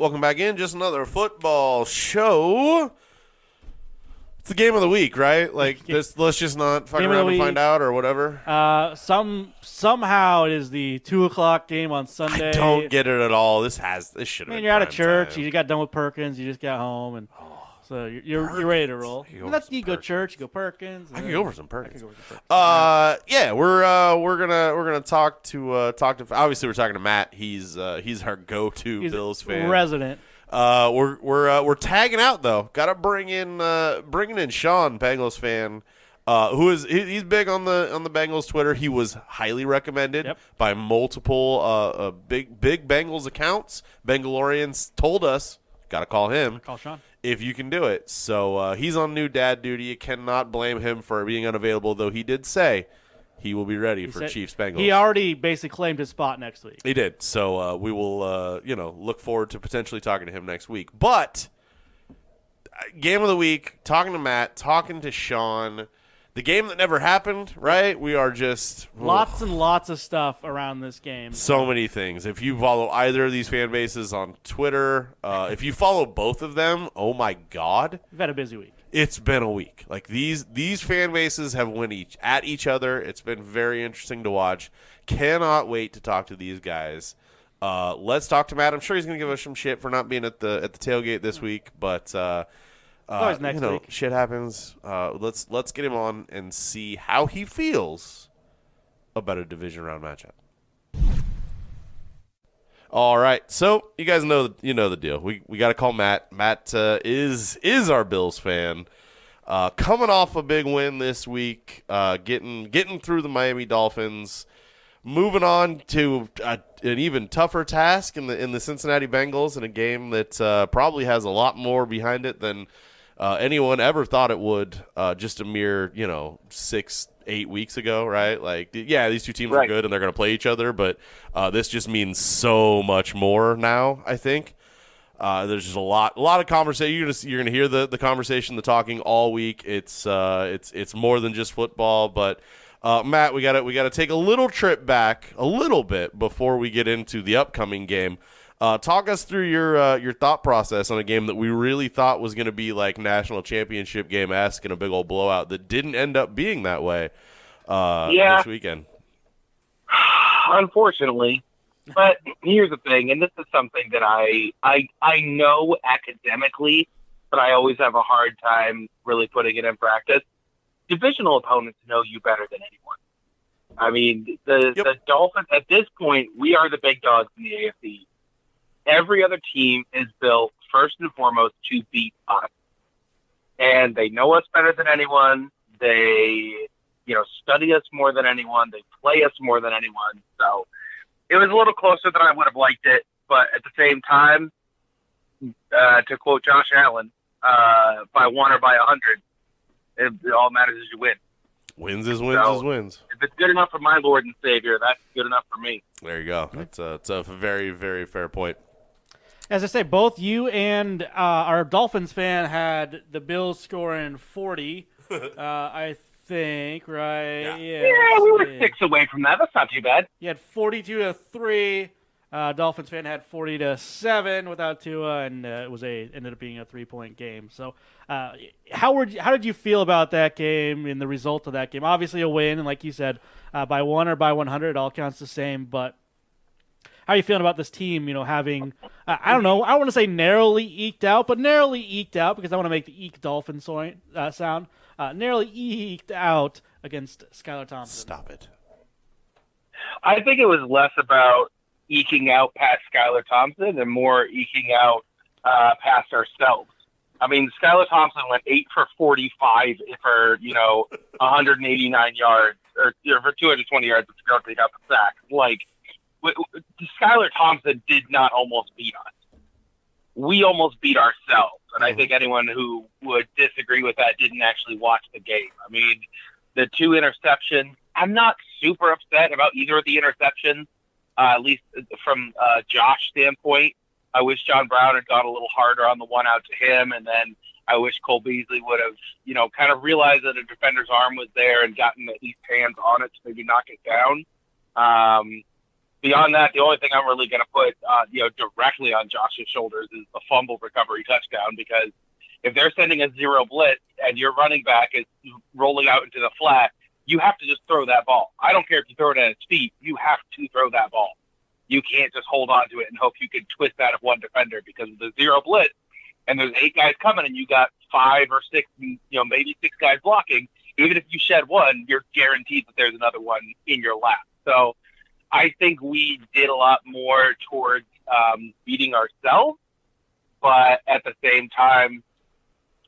welcome back in. Just another football show. It's the game of the week, right? Like, this, let's just not fuck around and find out or whatever. Somehow it is the 2:00 game on Sunday. I don't get it at all. This should have been. You're out of church. Time. You got done with Perkins. You just got home, and so you're ready to roll. You go church. You go Perkins. I can go over some Perkins. Yeah, we're gonna talk to obviously we're talking to Matt. He's our go-to Bills fan. Resident. We're tagging out though. Got to bringing in Shawn, Bengals fan, he's big on the Bengals Twitter. He was highly recommended by multiple big Bengals accounts. Bengalorians told us got to call him. Call Shawn if you can do it. So he's on new dad duty. You cannot blame him for being unavailable, though he did say he will be ready for Chiefs Bengals. He already basically claimed his spot next week. He did. So we will, look forward to potentially talking to him next week. But game of the week, talking to Matt, talking to Shawn, the game that never happened, right? We are just lots and lots of stuff around this game. So many things. If you follow either of these fan bases on Twitter, if you follow both of them, oh my God, we've had a busy week. It's been a week. Like these fan bases have went at each other. It's been very interesting to watch. Cannot wait to talk to these guys. Let's talk to Matt. I'm sure he's going to give us some shit for not being at the tailgate this week, but next week. Shit happens. Let's get him on and see how he feels about a division round matchup. All right, so you guys know the deal. We got to call Matt. Matt is our Bills fan, coming off a big win this week, getting through the Miami Dolphins, moving on to an even tougher task in the Cincinnati Bengals in a game that probably has a lot more behind it than anyone ever thought it would. Just a mere 6-8 weeks ago, right? Like, yeah, these two teams are good and they're going to play each other, but this just means so much more now, I think. There's just a lot of conversation. You're going to hear the conversation, the talking all week. It's more than just football, but Matt, we got to take a little trip back a little bit before we get into the upcoming game. Talk us through your thought process on a game that we really thought was going to be like national championship game-esque and a big old blowout that didn't end up being that way this weekend. Unfortunately. But here's the thing, and this is something that I know academically, but I always have a hard time really putting it in practice. Divisional opponents know you better than anyone. I mean, the Dolphins, at this point, we are the big dogs in the AFC. Every other team is built first and foremost to beat us. And they know us better than anyone. They, study us more than anyone. They play us more than anyone. So it was a little closer than I would have liked it. But at the same time, to quote Josh Allen, by 1 or by 100, it all matters is you win. Wins is wins is wins. If it's good enough for my Lord and Savior, that's good enough for me. There you go. That's a very, very fair point. As I say, both you and our Dolphins fan had the Bills scoring 40, I think, right? Yeah, we were 6 away from that. That's not too bad. You had 42-3. Dolphins fan had 40-7 without Tua, and ended up being a 3-point game. So, how did you feel about that game and the result of that game? Obviously, a win, and like you said, by 1 or by 100, it all counts the same. But how are you feeling about this team? Having I don't know, I don't want to say narrowly eked out, but narrowly eked out because I want to make the Eek Dolphin sound. Narrowly eked out against Skylar Thompson. Stop it. I think it was less about eking out past Skylar Thompson and more eking out past ourselves. I mean, Skylar Thompson went 8 for 45 for 189 yards or for 220 yards if you don't take out the sack. Like, Skylar Thompson did not almost beat us. We almost beat ourselves. And I think anyone who would disagree with that didn't actually watch the game. I mean, the 2 interceptions, I'm not super upset about either of the interceptions, at least from Josh's standpoint. I wish John Brown had gone a little harder on the one out to him, and then I wish Cole Beasley would have, kind of realized that a defender's arm was there and gotten at least hands on it to maybe knock it down. Beyond that, the only thing I'm really going to put, directly on Josh's shoulders is the fumble recovery touchdown, because if they're sending a zero blitz and your running back is rolling out into the flat, you have to just throw that ball. I don't care if you throw it at its feet. You have to throw that ball. You can't just hold on to it and hope you can twist out of one defender, because of the zero blitz and there's 8 guys coming and you got 5 or 6, maybe 6 guys blocking. Even if you shed one, you're guaranteed that there's another one in your lap. So I think we did a lot more towards beating ourselves, but at the same time,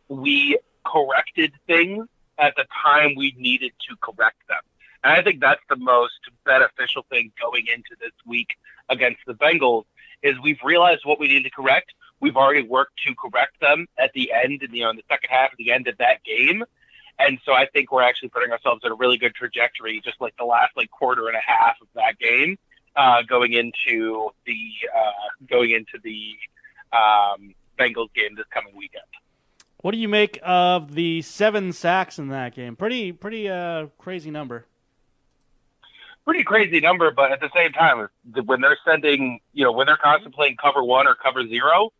we corrected things at the time we needed to correct them. And I think that's the most beneficial thing going into this week against the Bengals, is we've realized what we need to correct. We've already worked to correct them at the end, in the second half, at the end of that game. And so I think we're actually putting ourselves in a really good trajectory, just like the last quarter and a half of that game, going into the Bengals game this coming weekend. What do you make of the 7 sacks in that game? Pretty crazy number. Pretty crazy number, but at the same time, when they're when they're contemplating cover 1 or cover 0,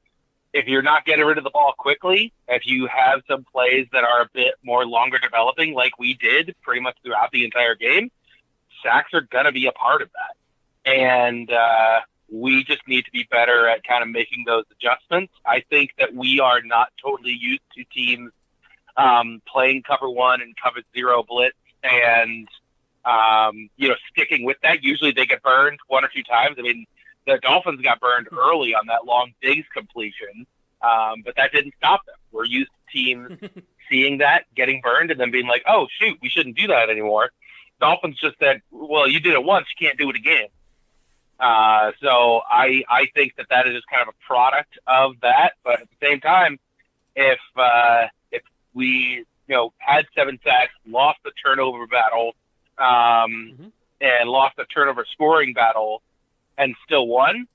if you're not getting rid of the ball quickly, if you have some plays that are a bit more longer developing, like we did pretty much throughout the entire game, sacks are going to be a part of that. And we just need to be better at kind of making those adjustments. I think that we are not totally used to teams playing cover 1 and cover 0 blitz and sticking with that. Usually they get burned 1 or 2 times. I mean, the Dolphins got burned early on that long Diggs completion, but that didn't stop them. We're used to teams seeing that, getting burned, and then being like, oh, shoot, we shouldn't do that anymore. Dolphins just said, well, you did it once, you can't do it again. So I think that is just kind of a product of that. But at the same time, if we had 7 sacks, lost the turnover battle, and lost the turnover scoring battle, and still won,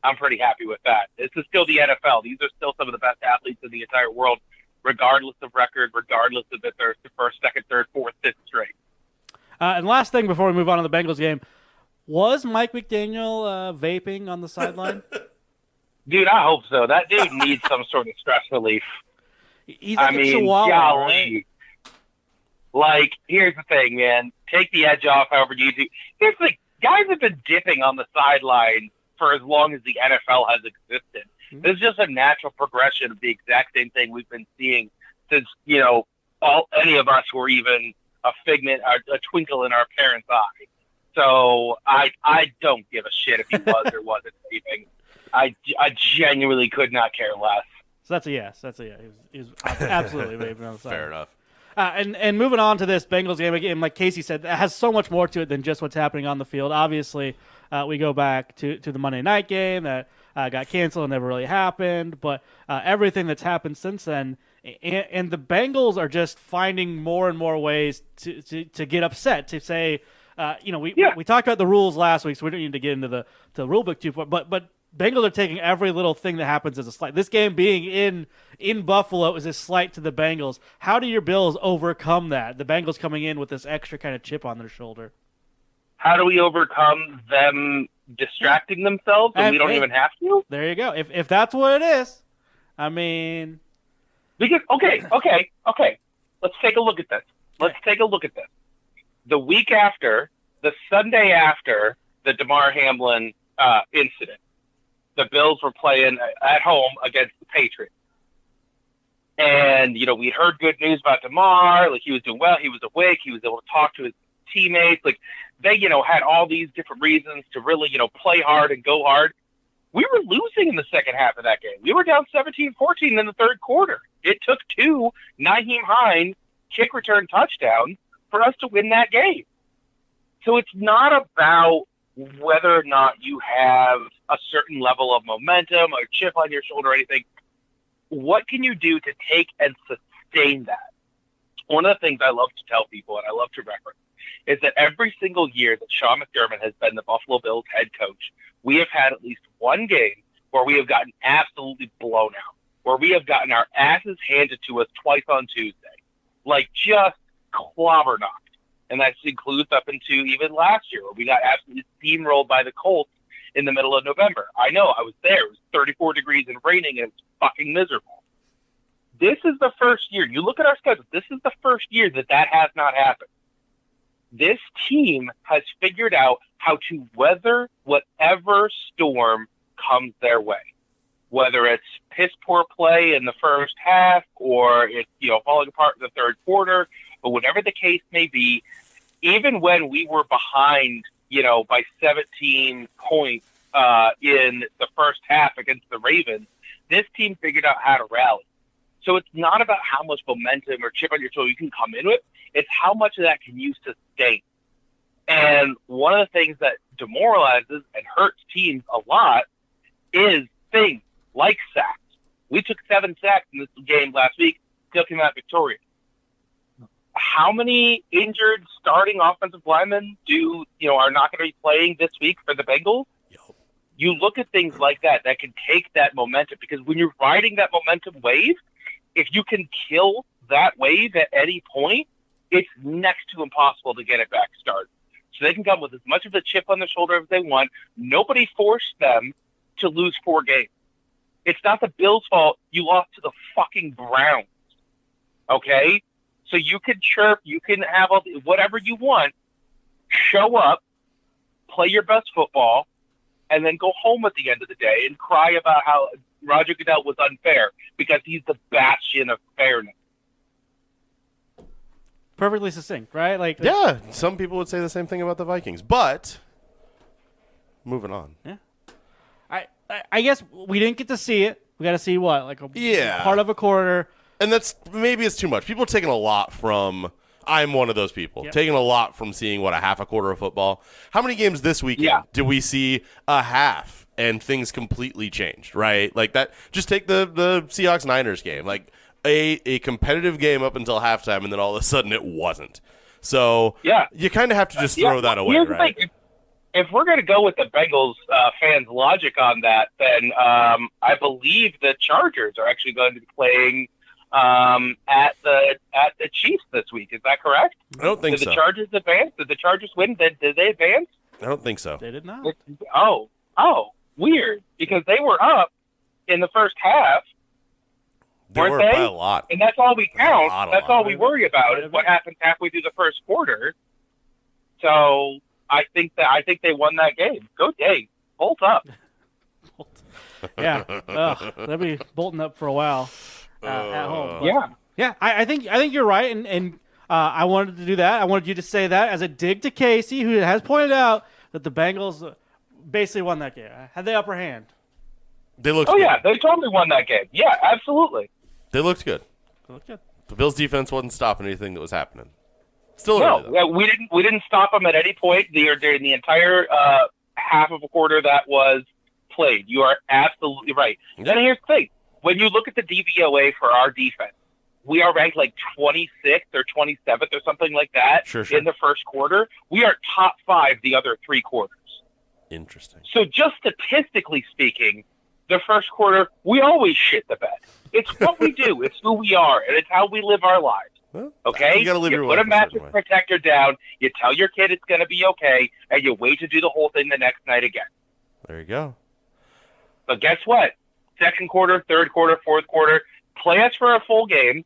I'm pretty happy with that. This is still the NFL. These are still some of the best athletes in the entire world, regardless of record, regardless of if they're first, second, third, fourth, fifth straight. And last thing before we move on to the Bengals game, was Mike McDaniel vaping on the sideline? Dude, I hope so. That dude needs some sort of stress relief. He's like a chihuahua, golly. Right? Here's the thing, man. Take the edge off however you do. Here's the guys have been dipping on the sideline for as long as the NFL has existed. Mm-hmm. This is just a natural progression of the exact same thing we've been seeing since, any of us were even a figment, a twinkle in our parents' eye. So I don't give a shit if he was or wasn't vaping. I genuinely could not care less. So that's a yes. He was absolutely vaping on the side. Fair enough. And moving on to this Bengals game, again, like Casey said, it has so much more to it than just what's happening on the field. Obviously, we go back to the Monday night game that got canceled and never really happened, but everything that's happened since then, and the Bengals are just finding more and more ways to get upset, to say, we talked about the rules last week, so we don't need to get into the rule book too far, but Bengals are taking every little thing that happens as a slight. This game being in Buffalo is a slight to the Bengals. How do your Bills overcome that? The Bengals coming in with this extra kind of chip on their shoulder. How do we overcome them distracting themselves and we don't even have to? There you go. If that's what it is, I mean... Because, okay. Let's take a look at this. The week after, the Sunday after the Damar Hamlin incident, the Bills were playing at home against the Patriots. And, we'd heard good news about Damar. Like, he was doing well. He was awake. He was able to talk to his teammates. Like, they, had all these different reasons to really, play hard and go hard. We were losing in the second half of that game. We were down 17-14 in the third quarter. It took 2 Nyheim Hines kick return touchdowns for us to win that game. So it's not about whether or not you have a certain level of momentum or chip on your shoulder or anything. What can you do to take and sustain that? One of the things I love to tell people, and I love to reference, is that every single year that Shawn McDermott has been the Buffalo Bills head coach, we have had at least one game where we have gotten absolutely blown out, where we have gotten our asses handed to us twice on Tuesday, like just clobber knocked. And that includes up into even last year, where we got absolutely steamrolled by the Colts in the middle of November. I know, I was there. It was 34 degrees and raining, and it's fucking miserable. This is the first year. You look at our schedule. This is the first year that has not happened. This team has figured out how to weather whatever storm comes their way. Whether it's piss poor play in the first half or it's falling apart in the third quarter, but whatever the case may be, even when we were behind by 17 points in the first half against the Ravens, this team figured out how to rally. So it's not about how much momentum or chip on your shoulder you can come in with. It's how much of that can you sustain. And one of the things that demoralizes and hurts teams a lot is things like sacks. We took 7 sacks in this game last week, still came out victorious. How many injured starting offensive linemen are not going to be playing this week for the Bengals? Yep. You look at things like that can take that momentum, because when you're riding that momentum wave, if you can kill that wave at any point, it's next to impossible to get it back started. So they can come with as much of a chip on their shoulder as they want. Nobody forced them to lose 4 games. It's not the Bills' fault you lost to the fucking Browns. Okay? So you can chirp, you can have whatever you want, show up, play your best football, and then go home at the end of the day and cry about how Roger Goodell was unfair, because he's the bastion of fairness. Perfectly succinct, right? Yeah, some people would say the same thing about the Vikings, but moving on. Yeah. I guess we didn't get to see it. We got to see what? Part of a quarter. And maybe it's too much. People are taking a lot from – I'm one of those people. Yep. Taking a lot from seeing, a half a quarter of football. How many games this weekend do we see a half and things completely changed, right? Like that – just take the Seahawks-Niners game. Like a competitive game up until halftime, and then all of a sudden it wasn't. So you kind of have to just throw that away, right? If we're going to go with the Bengals fans' logic on that, then I believe the Chargers are actually going to be playing at the Chiefs this week. Is that correct? I don't think so. Did the Chargers advance? Did the Chargers win? Did they advance? I don't think so. They did not. Oh, weird. Because they were up in the first half. They were by a lot. And that's all we count. That's all we worry about Right. is what happens halfway through the first quarter. So I think they won that game. Go Dave. Bolt up. Yeah. They'll be bolting up for a while at home. Yeah. Yeah, I think you're right, and I wanted to do that. I wanted you to say that as a dig to Casey, who has pointed out that the Bengals basically won that game. Had the upper hand. They looked good. good. Yeah, they totally won that game. Yeah, absolutely. They looked good. They looked good. The Bills' defense wasn't stopping anything that was happening. Still No, early, though. we didn't stop them at any point during the entire half of a quarter that was played. You are absolutely right. Yeah. And here's the thing. When you look at the DVOA for our defense, we are ranked like 26th or 27th or something like that Sure. in the first quarter. We are top 5 the other 3 quarters. Interesting. So just statistically speaking, the first quarter, we always shit the bed. It's what we do. It's who we are, and it's how we live our lives. Well, Okay? you got to live your put life a a certain mattress way. protector down, you tell your kid it's going to be okay, and you wait to do the whole thing the next night again. There you go. But guess what? Second quarter, third quarter, fourth quarter, play us for a full game.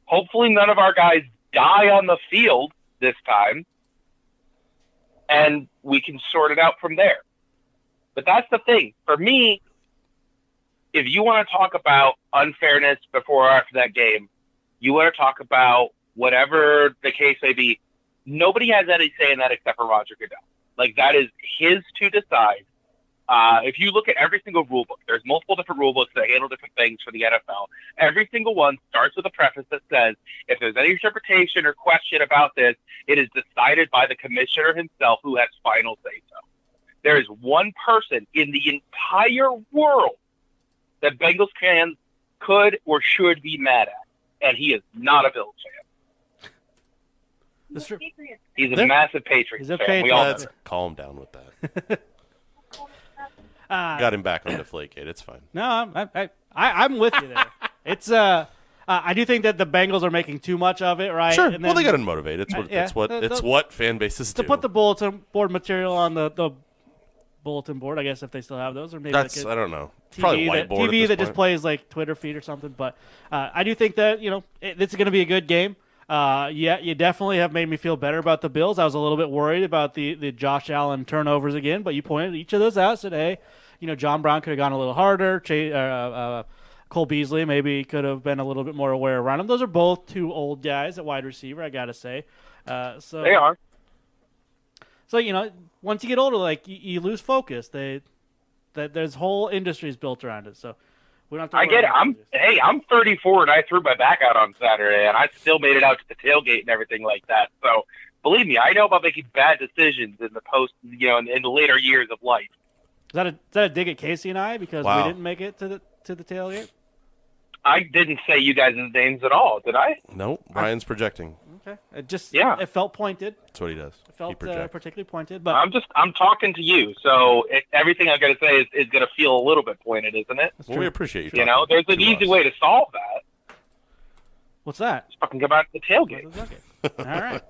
Hopefully none of our guys die on the field this time, and we can sort it out from there. But that's the thing. For me, if you want to talk about unfairness before or after that game, you want to talk about whatever the case may be, nobody has any say in that except for Roger Goodell. Like, that is his to decide. If you look at every single rule book, there's multiple different rule books that handle different things for the NFL. Every single one starts with a preface that says, if there's any interpretation or question about this, it is decided by the commissioner himself, who has final say-so. There is one person in the entire world that Bengals fans could or should be mad at, and he is not a Bills fan. That's true. He's a massive Patriots He's a fan. We all know Let's that. calm down with that. Got him back on Deflategate. It's fine. No, I'm with you there. It's I do think that the Bengals are making too much of it, right? Sure. And Well, then, they got to motivate. It's what fan bases do. to put the bulletin board material on the bulletin board, I guess, if they still have those, or maybe That's like I don't know. Probably whiteboard. TV that point. just plays like Twitter feed or something. But I do think that this is going to be a good game. You definitely have made me feel better about the Bills. I was a little bit worried about the Josh Allen turnovers again, but you pointed each of those out. Said, hey, John Brown could have gone a little harder. Cole Beasley maybe could have been a little bit more aware around him. Those are both two old guys at wide receiver, I gotta say. So they are. So once you get older, like you lose focus. There's whole industries built around it. So we don't have to. I get it. I'm 34 and I threw my back out on Saturday and I still made it out to the tailgate and everything like that. So believe me, I know about making bad decisions in the in the later years of life. Is that a dig at Casey and I because we didn't make it to the tailgate? I didn't say you guys' names at all, did I? No, Brian's projecting. Okay, it felt pointed. That's what he does. It felt particularly pointed, but I'm talking to you, so everything I'm going to say is going to feel a little bit pointed, isn't it? Well, we appreciate you. There's an easy way to solve that. What's that? Just fucking come out to the tailgate. All right.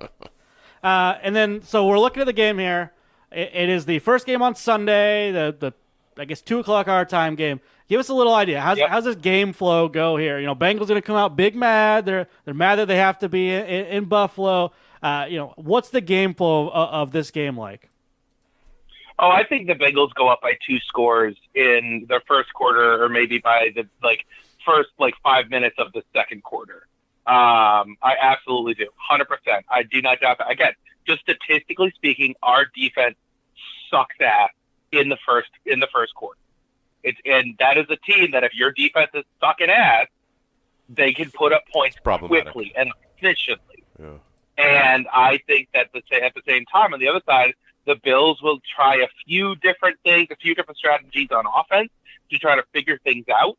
And then so we're looking at the game here. It is the first game on Sunday. The I guess 2:00 our time game. Give us a little idea. How's this game flow go here? Bengals going to come out big mad. They're mad that they have to be in Buffalo. What's the game flow of this game like? Oh, I think the Bengals go up by 2 scores in the first quarter, or maybe by the first 5 minutes of the second quarter. I absolutely do, 100%. I do not doubt that. Again, just statistically speaking, our defense sucks ass in the first quarter. And that is a team that if your defense is sucking ass, they can put up points quickly and efficiently. Yeah. And I think that at the same time, on the other side, the Bills will try a few different things, a few different strategies on offense to try to figure things out.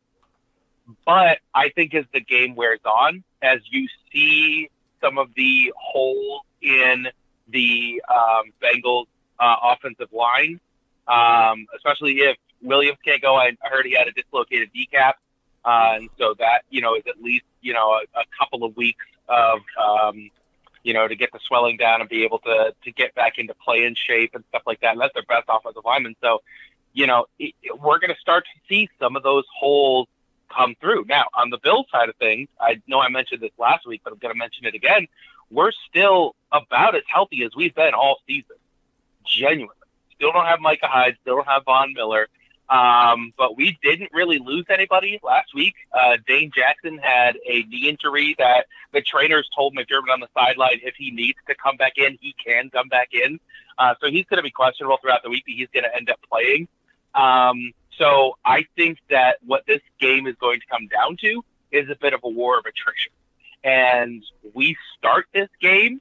But I think as the game wears on, as you see some of the holes in the Bengals offensive line, especially if Williams can't go. I heard he had a dislocated kneecap, and so that is at least a couple of weeks of to get the swelling down and be able to get back into play-in shape and stuff like that. And that's their best offensive lineman. So we're going to start to see some of those holes come through. Now on the Bills side of things, I know I mentioned this last week, but I'm going to mention it again. We're still about as healthy as we've been all season. Genuinely. Still don't have Micah Hyde, still don't have Von Miller. But we didn't really lose anybody last week. Dane Jackson had a knee injury that the trainers told McDermott on the sideline if he needs to come back in, he can come back in. So he's going to be questionable throughout the week, but he's going to end up playing. So I think that what this game is going to come down to is a bit of a war of attrition. And we start this game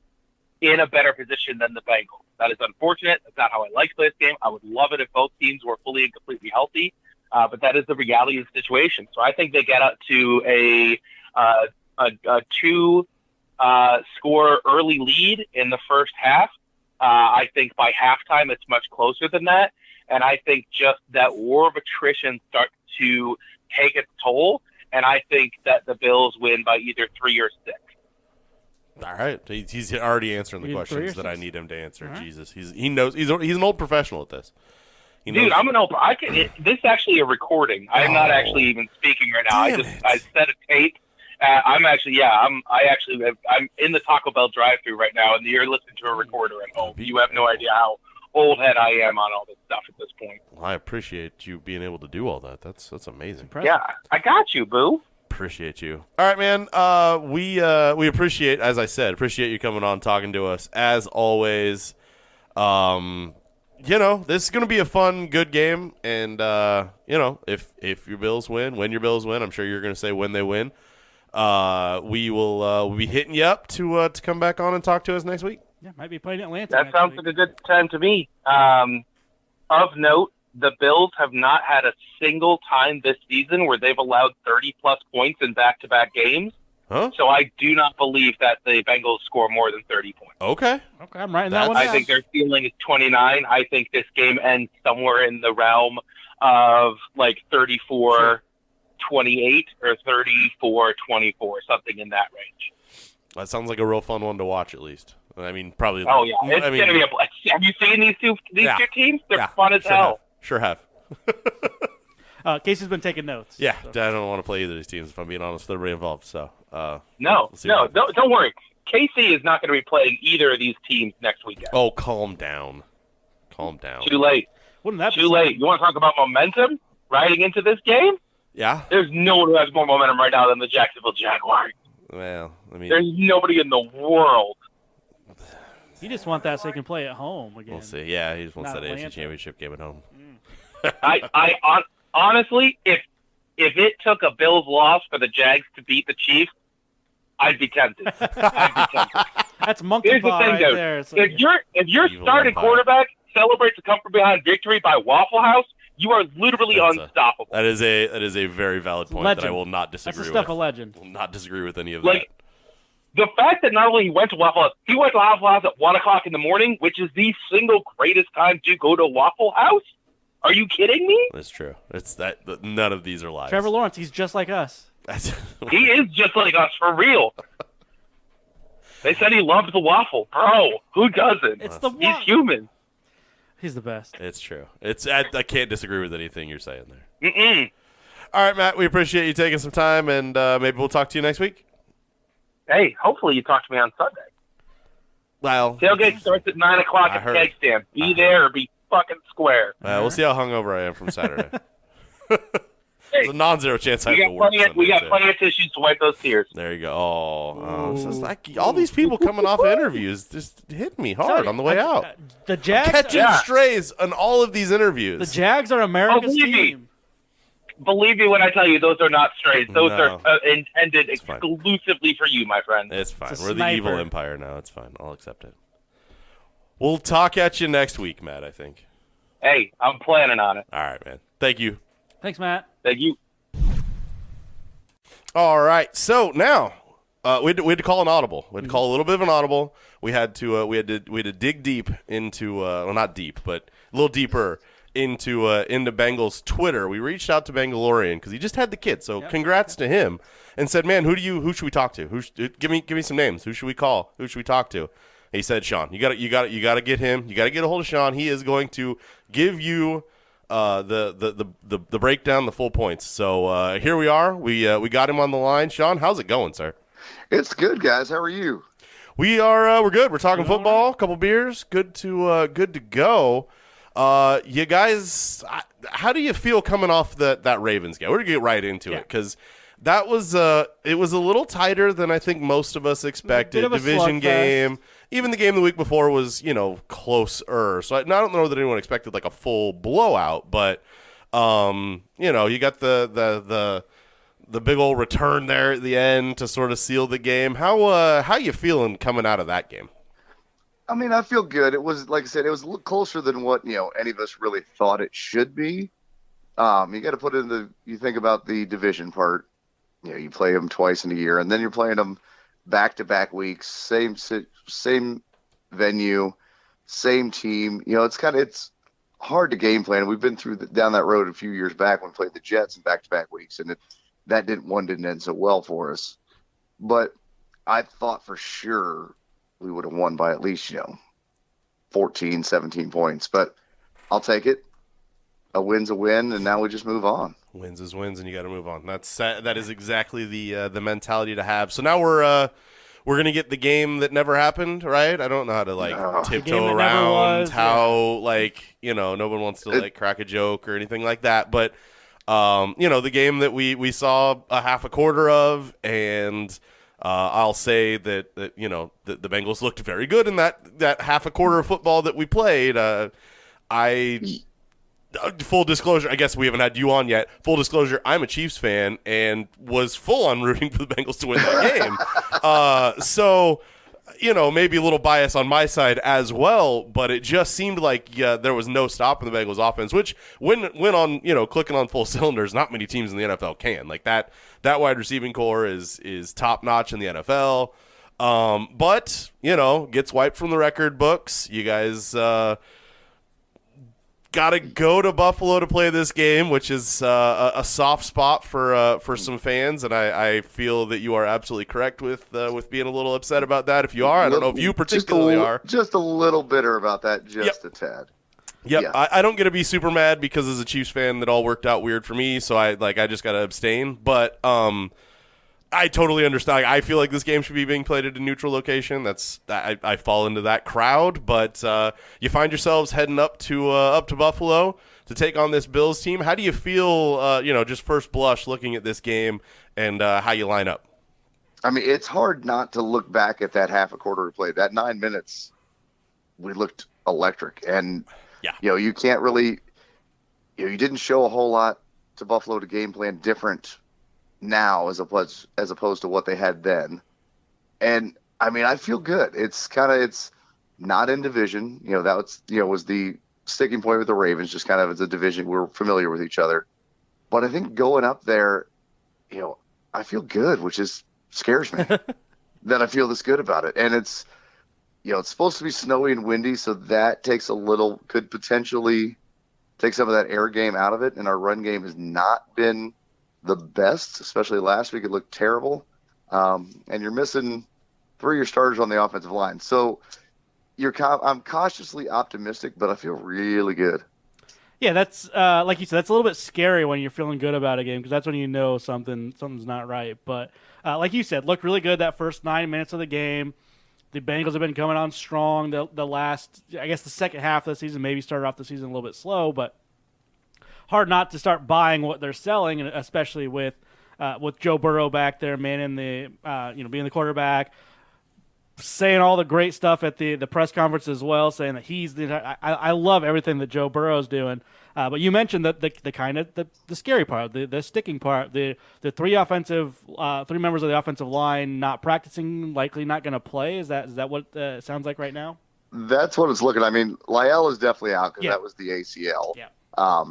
in a better position than the Bengals. That is unfortunate. That's not how I like this game. I would love it if both teams were fully and completely healthy, but that is the reality of the situation. So I think they get out to a 2-score early lead in the first half. I think by halftime it's much closer than that, and I think just that war of attrition starts to take its toll, and I think that the Bills win by either 3 or 6. All right, he's already answering the questions that I need him to answer. Right. Jesus, he knows. He's an old professional at this. Dude, I'm an old. This is actually a recording. I'm not actually even speaking right now. I set a tape. I'm in the Taco Bell drive-thru right now, and you're listening to a recorder at home. You have no idea how old head I am on all this stuff at this point. Well, I appreciate you being able to do all that. That's amazing. Yeah, I got you, boo. Appreciate you. All right, man. We appreciate, as I said, you coming on, talking to us as always. This is going to be a fun, good game, and if your Bills win, when your Bills win, I'm sure you're going to say when they win. We will we'll be hitting you up to come back on and talk to us next week. Yeah, might be playing Atlanta. That sounds like a good time to me. Of note, the Bills have not had a single time this season where they've allowed 30-plus points in back-to-back games. Huh? So I do not believe that the Bengals score more than 30 points. Okay, I'm writing that one I down. think their ceiling is 29. I think this game ends somewhere in the realm of 34, 28 or 34-24, something in that range. That sounds like a real fun one to watch, at least. I mean, probably. Oh yeah, it's gonna be a blast. Have you seen these two teams? They're fun as hell. Sure have. Casey's been taking notes. Yeah, so. I don't want to play either of these teams, if I'm being honest with everybody involved. So, don't worry. Casey is not going to be playing either of these teams next weekend. Oh, calm down. Too late. Wouldn't that be Too late. You want to talk about momentum riding into this game? Yeah. There's no one who has more momentum right now than the Jacksonville Jaguars. Well, I mean, there's nobody in the world. You just want that so you can play at home again. We'll see. Yeah, he just wants Not that AFC Atlanta. Championship game at home. Honestly, if it took a Bills loss for the Jags to beat the Chiefs, I'd be tempted. That's monkey Here's the paw thing, right dude. there. So If your Evil starting empire. quarterback celebrates a come from behind victory by Waffle House, you are literally unstoppable. That is a very valid point that I will not That's disagree the stuff with. of legend. Will not disagree with any of Like, that. the fact that not only he went to Waffle House, he went to Waffle House at 1 o'clock in the morning, which is the single greatest time to go to Waffle House. Are you kidding me? That's true. It's that none of these are lies. Trevor Lawrence, he's just like us. He is just like us, for real. They said he loves the waffle. Bro, who doesn't? It's the He's human. He's the best. It's true. I can't disagree with anything you're saying there. Mm-mm. All right, Matt. We appreciate you taking some time, and maybe we'll talk to you next week. Hey, hopefully you talk to me on Sunday. Well, Tailgate starts at 9 o'clock at Keg Stand. Be there or be fucking square. We'll see how hungover I am from Saturday. Hey, There's a non-zero chance I we have to work. we got Sunday, plenty of tissues to wipe those tears. There you go. Oh, it's just like all these people coming off interviews just hit me hard on the way out. The Jags, Catching strays on all of these interviews. the Jags are America's believe me. team. Believe me when I tell you, those are not strays. Those No. are intended It's fine. exclusively for you, my friend. It's fine. It's a We're the evil sniper. empire now. It's fine. I'll accept it. We'll talk at you next week, Matt, I think. Hey, I'm planning on it. All right, man. Thank you. Thanks, Matt. Thank you. All right. So now we had to call an audible. We had to call a little bit of an audible. We had to dig deep into well, not deep, but a little deeper into Bengals Twitter. We reached out to Bengalorian because he just had the kid. So congrats to him. And said, man, who should we talk to? Give me some names. Who should we call? Who should we talk to? He said, Shawn. You got to get him. You got to get a hold of Shawn. He is going to give you the breakdown, the full points. So here we are. We got him on the line. Shawn, how's it going, sir? It's good, guys. How are you? We're good. We're talking football. A couple beers. Good to go. You guys, how do you feel coming off that Ravens game? We're gonna get right into it because that was it was a little tighter than I think most of us expected. Bit of a Division slugfest. game. Even the game the week before was, closer. So I don't know that anyone expected like a full blowout, but you got the big old return there at the end to sort of seal the game. How you feeling coming out of that game? I mean, I feel good. It was, like I said, it was a little closer than what, any of us really thought it should be. You got to put you think about the division part. You play them twice in a year, and then you're playing them back-to-back weeks, same venue, same team. It's hard to game plan. We've been down that road a few years back when we played the Jets in back-to-back weeks, and that didn't end so well for us. But I thought for sure we would have won by at least 14, 17 points. But I'll take it. A win's a win, and now we just move on. Wins is wins, and you got to move on. That is exactly the mentality to have. So now we're gonna get the game that never happened, right? I don't know how to tiptoe around how no one wants to crack a joke or anything like that. But the game that we saw a half a quarter of, and I'll say that the Bengals looked very good in that half a quarter of football that we played. Full disclosure, I guess we haven't had you on yet. Full disclosure, I'm a Chiefs fan and was full on rooting for the Bengals to win that game. So, maybe a little bias on my side as well, but it just seemed like there was no stopping the Bengals offense, which when on, clicking on full cylinders, not many teams in the NFL can. Like that wide receiving core is top notch in the NFL. But, gets wiped from the record books. You guys Gotta go to Buffalo to play this game, which is a soft spot for some fans, and I feel that you are absolutely correct with being a little upset about that. If you are, I don't know if you particularly are. Just a little bitter about that, just a tad. Yep, Yeah. I don't get to be super mad because as a Chiefs fan, that all worked out weird for me, so I just gotta abstain. But I totally understand. I feel like this game should be being played at a neutral location. I fall into that crowd, but you find yourselves heading up to Buffalo to take on this Bills team. How do you feel? Just first blush looking at this game and how you line up. I mean, it's hard not to look back at that half a quarter we played. That 9 minutes, we looked electric, and you can't really, you didn't show a whole lot to Buffalo to game plan different now as opposed to what they had then. And I mean, I feel good. It's not in division. That was the sticking point with the Ravens, just kind of as a division. We're familiar with each other. But I think going up there, I feel good, which scares me that I feel this good about it. And it's supposed to be snowy and windy, so that could potentially take some of that air game out of it. And our run game has not been the best, especially last week. It looked terrible. And you're missing 3 of your starters on the offensive line. So I'm cautiously optimistic, but I feel really good. Yeah, that's like you said, that's a little bit scary when you're feeling good about a game, because that's when you know something's not right. But like you said, looked really good that first 9 minutes of the game. The Bengals have been coming on strong. The second half of the season maybe started off the season a little bit slow, but hard not to start buying what they're selling, and especially with Joe Burrow back there, manning being the quarterback, saying all the great stuff at the press conference as well, saying that I love everything that Joe Burrow's doing. But you mentioned the kind of the scary part, the sticking part, the three members of the offensive line not practicing, likely not going to play. Is that what it sounds like right now? That's what it's looking. I mean, Lyell is definitely out because that was the ACL. Yeah.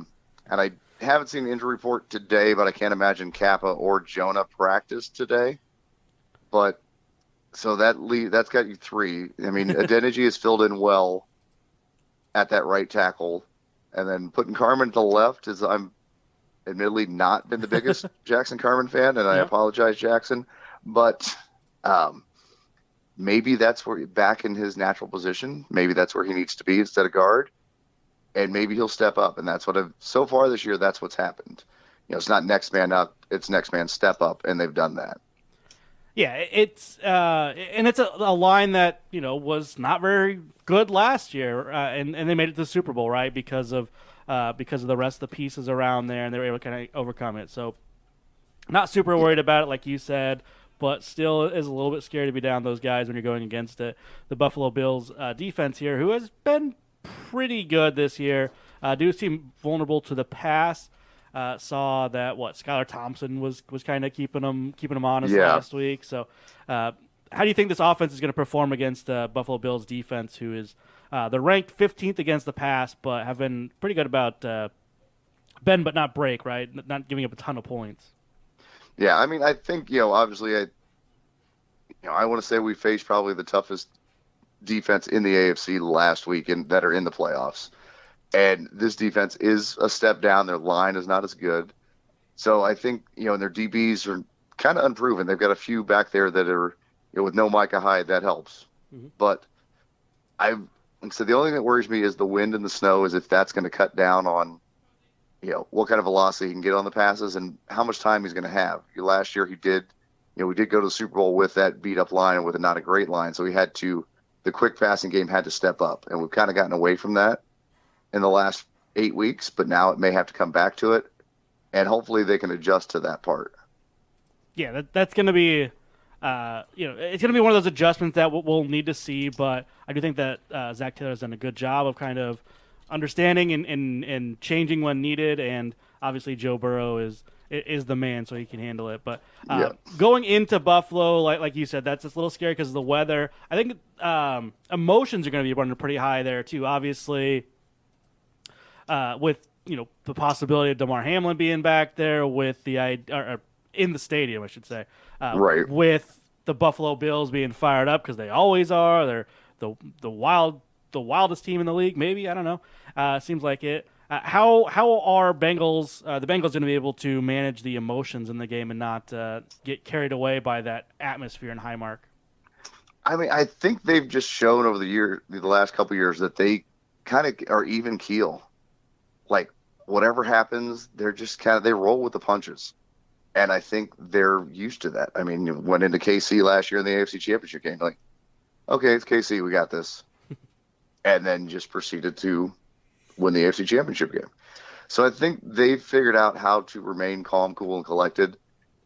And I haven't seen the injury report today, but I can't imagine Kappa or Jonah practiced today. But so that's got you 3. I mean, Adeniji is filled in well at that right tackle, and then putting Carmen to the left is I'm admittedly not been the biggest Jackson Carmen fan, and I apologize, Jackson, but maybe that's where back in his natural position. Maybe that's where he needs to be instead of guard. And maybe he'll step up, and that's so far this year, that's what's happened. It's not next man up, it's next man step up, and they've done that. Yeah, it's a line that was not very good last year, and they made it to the Super Bowl, right? Because of the rest of the pieces around there, and they were able to kind of overcome it. So, not super worried about it, like you said, but still is a little bit scary to be down those guys when you're going against the Buffalo Bills defense here, who has been pretty good this year. Do seem vulnerable to the pass. Saw that Skylar Thompson was kind of keeping them honest last week. So, how do you think this offense is going to perform against Buffalo Bills defense, who is they're ranked 15th against the pass, but have been pretty good about bend but not break, right? Not giving up a ton of points. Yeah, I mean, I think obviously, I want to say we faced probably the toughest defense in the AFC last week that are in the playoffs. And this defense is a step down. Their line is not as good. So I think, and their DBs are kind of unproven. They've got a few back there that are, with no Micah Hyde, that helps. Mm-hmm. But so the only thing that worries me is the wind and the snow, is if that's going to cut down on, what kind of velocity he can get on the passes and how much time he's going to have. Last year we did go to the Super Bowl with that beat up line and with not a great line. So the quick passing game had to step up, and we've kind of gotten away from that in the last 8 weeks, but now it may have to come back to it, and hopefully they can adjust to that part. Yeah, that's going to be, it's going to be one of those adjustments that we'll need to see, but I do think that Zach Taylor has done a good job of kind of understanding and changing when needed, and obviously Joe Burrow is the man, so he can handle it. But going into Buffalo, like you said, that's just a little scary because of the weather. I think emotions are going to be running pretty high there too. Obviously, with the possibility of Damar Hamlin being back there, with or in the stadium, I should say, right, with the Buffalo Bills being fired up because they always are. They're the wildest team in the league. Maybe, I don't know. Seems like it. How are the Bengals going to be able to manage the emotions in the game and not get carried away by that atmosphere in Highmark? I mean, I think they've just shown over the last couple of years that they kind of are even keel. Like whatever happens, they're just they roll with the punches. And I think they're used to that. I mean, you went into KC last year in the AFC Championship game, like, okay, it's KC, we got this. And then just proceeded to win the AFC Championship game. So I think they've figured out how to remain calm, cool, and collected.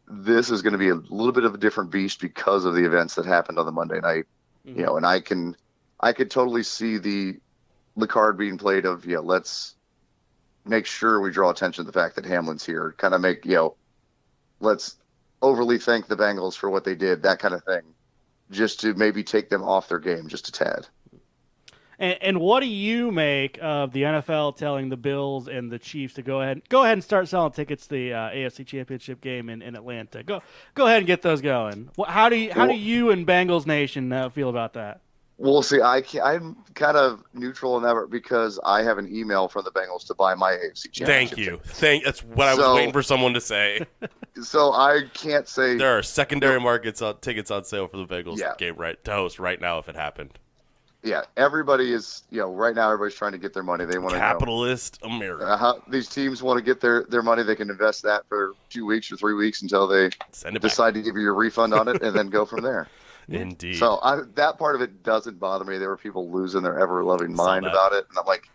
This is going to be a little bit of a different beast because of the events that happened on the Monday night. Mm-hmm. And I could totally see the card being played of, let's make sure we draw attention to the fact that Hamlin's here. Kind of make, let's overly thank the Bengals for what they did, that kind of thing, just to maybe take them off their game just a tad. And what do you make of the NFL telling the Bills and the Chiefs to go ahead and start selling tickets to the AFC Championship game in Atlanta? Go ahead and get those going. How do you and Bengals Nation feel about that? Well, see, I'm kind of neutral in that because I have an email from the Bengals to buy my AFC Championship. Thank you. That's what I was waiting for someone to say. So I can't say there are secondary tickets on sale for the Bengals game to host right now if it happened. Yeah, everybody is, right now everybody's trying to get their money. They want to capitalist America. These teams want to get their money. They can invest that for 2 weeks or 3 weeks until they decide to give you a refund on it and then go from there. Indeed. So that part of it doesn't bother me. There were people losing their ever-loving mind about it, and I'm like,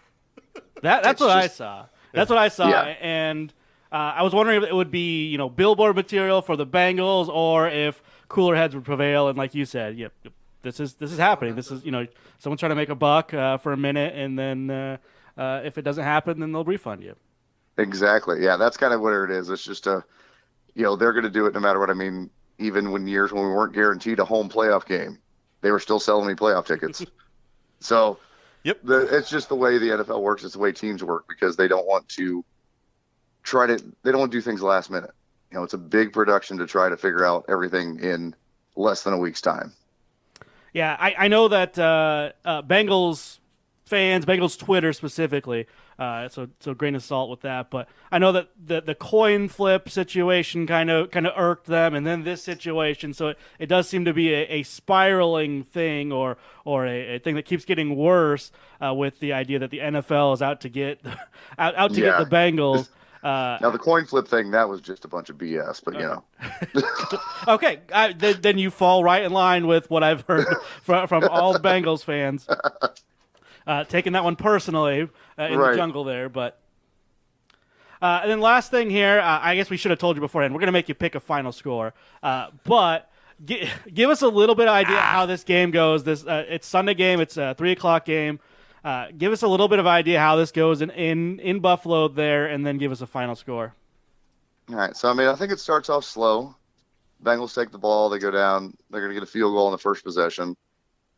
that's what I saw. That's what I saw, yeah. And I was wondering if it would be billboard material for the Bengals or if cooler heads would prevail. And like you said, this is happening. This is someone's trying to make a buck for a minute, and then if it doesn't happen, then they'll refund you. Exactly. Yeah, that's kind of what it is. It's just they're going to do it no matter what. I mean, even when we weren't guaranteed a home playoff game, they were still selling me playoff tickets. So, yep, it's just the way the NFL works. It's the way teams work because they don't want to they don't want to do things last minute. It's a big production to try to figure out everything in less than a week's time. Yeah, I know that Bengals fans, Bengals Twitter specifically, so grain of salt with that. But I know that the coin flip situation kind of irked them, and then this situation. So it does seem to be a spiraling thing, or a thing that keeps getting worse with the idea that the NFL is out to get get the Bengals. Now the coin flip thing, that was just a bunch of BS, but Okay, then you fall right in line with what I've heard from all the Bengals fans. Taking that one personally in the jungle there, but and then last thing here, I guess we should have told you beforehand. We're going to make you pick a final score, but give us a little bit of idea how this game goes. It's Sunday game. It's a 3:00 game. Give us a little bit of idea how this goes in Buffalo there, and then give us a final score. All right. So, I think it starts off slow. Bengals take the ball. They go down. They're going to get a field goal on the first possession.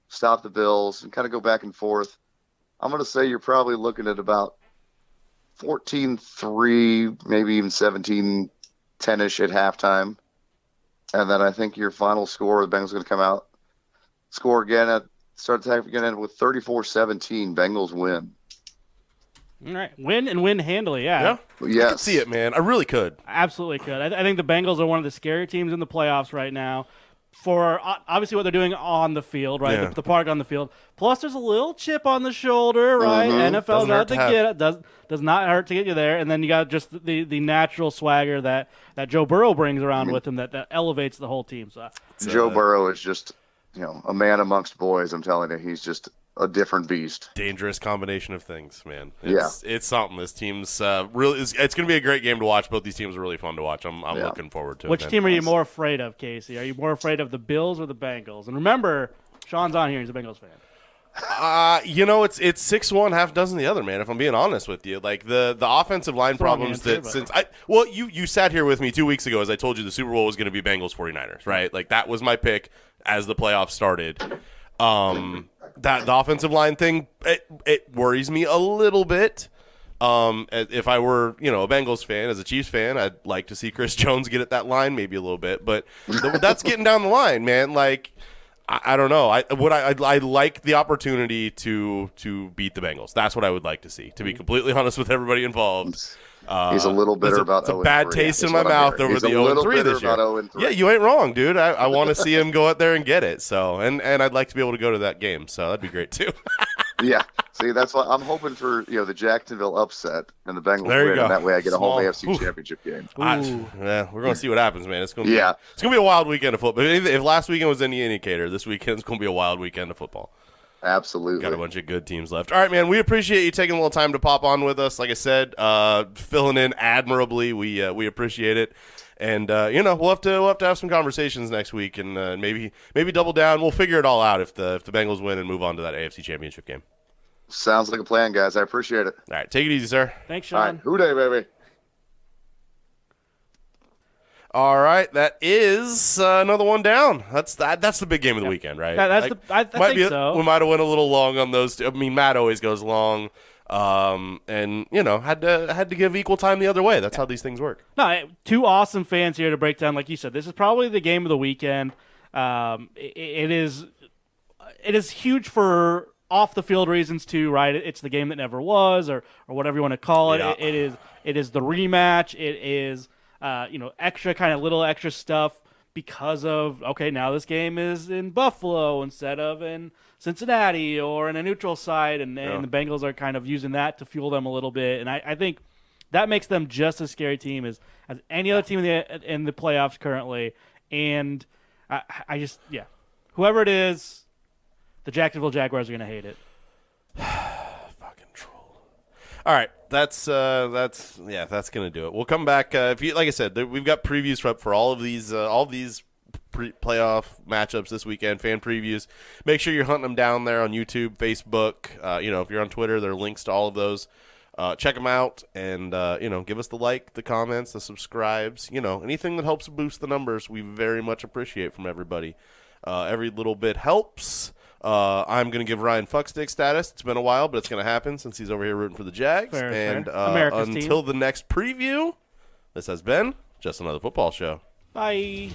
Stop the Bills and kind of go back and forth. I'm going to say you're probably looking at about 14-3, maybe even 17-10-ish at halftime. And then I think your final score, the Bengals are going to come out, score again start the half again with 34-17. Bengals win. All right. Win handily, yeah. Yes. I could see it, man. I really could. Absolutely could. I think the Bengals are one of the scary teams in the playoffs right now for obviously what they're doing on the field, right? Yeah. The product on the field. Plus, there's a little chip on the shoulder, right? Mm-hmm. NFL's out to get it. Does not hurt to get you there. And then you got just the natural swagger that Joe Burrow brings around with him that elevates the whole team. So Joe Burrow is just, a man amongst boys. I'm telling you, he's just a different beast. Dangerous combination of things, man. Yeah. It's something. This team's really. It's going to be a great game to watch. Both these teams are really fun to watch. I'm looking forward to it. Which team are you more afraid of, Casey? Are you more afraid of the Bills or the Bengals? And remember, Shawn's on here. He's a Bengals fan. It's 6-1, half dozen the other, man. If I'm being honest with you, like the offensive line problems you sat here with me 2 weeks ago as I told you the Super Bowl was going to be Bengals 49ers, right? Like that was my pick as the playoffs started. That the offensive line thing, it worries me a little bit. If I were, a Bengals fan, as a Chiefs fan, I'd like to see Chris Jones get at that line maybe a little bit, but that's getting down the line, man. Like, I don't know. I like the opportunity to beat the Bengals. That's what I would like to see. To be completely honest with everybody involved. He's a little bitter about 0-3. It's a bad taste in my mouth over the 0-3 this year. 0-3. Yeah, you ain't wrong, dude. I want to see him go out there and get it. So, and I'd like to be able to go to that game. So that'd be great too. Yeah. See, that's why I'm hoping for the Jacksonville upset and the Bengals There you win, go. and that way I get a home AFC Oof. Championship game. Yeah, we're gonna see what happens, man. It's gonna be a wild weekend of football. If last weekend was any indicator, this weekend's gonna be a wild weekend of football. Absolutely. Got a bunch of good teams left. All right, man. We appreciate you taking a little time to pop on with us. Like I said, filling in admirably. We appreciate it. And we'll have to have some conversations next week, and maybe double down. We'll figure it all out if the Bengals win and move on to that AFC Championship game. Sounds like a plan, guys. I appreciate it. All right, take it easy, sir. Thanks, All Shawn. right, hoo-day, baby. All right, that is another one down. That's the big game of the weekend, right? I think so. We might have went a little long on those two. I mean, Matt always goes long, and had to give equal time the other way. That's how these things work. No, two awesome fans here to break down. Like you said, this is probably the game of the weekend. It is huge for off the field reasons too, right? It's the game that never was, or whatever you want to call it. Yeah. It is the rematch. It is extra kind of little extra stuff because of now this game is in Buffalo instead of in Cincinnati or in a neutral site, and the Bengals are kind of using that to fuel them a little bit, and I think that makes them just as scary team as any other team in the playoffs currently, and I just whoever it is. The Jacksonville Jaguars are going to hate it. Fucking troll. All right, that's going to do it. We'll come back like I said, we've got previews for all of these playoff matchups this weekend, fan previews. Make sure you're hunting them down there on YouTube, Facebook. If you're on Twitter, there are links to all of those. Check them out and give us the like, the comments, the subscribes. Anything that helps boost the numbers, we very much appreciate from everybody. Every little bit helps. I'm going to give Ryan fuckstick status. It's been a while, but it's going to happen since he's over here rooting for the Jags. Fair. Until the next preview, this has been Just Another Football Show. Bye.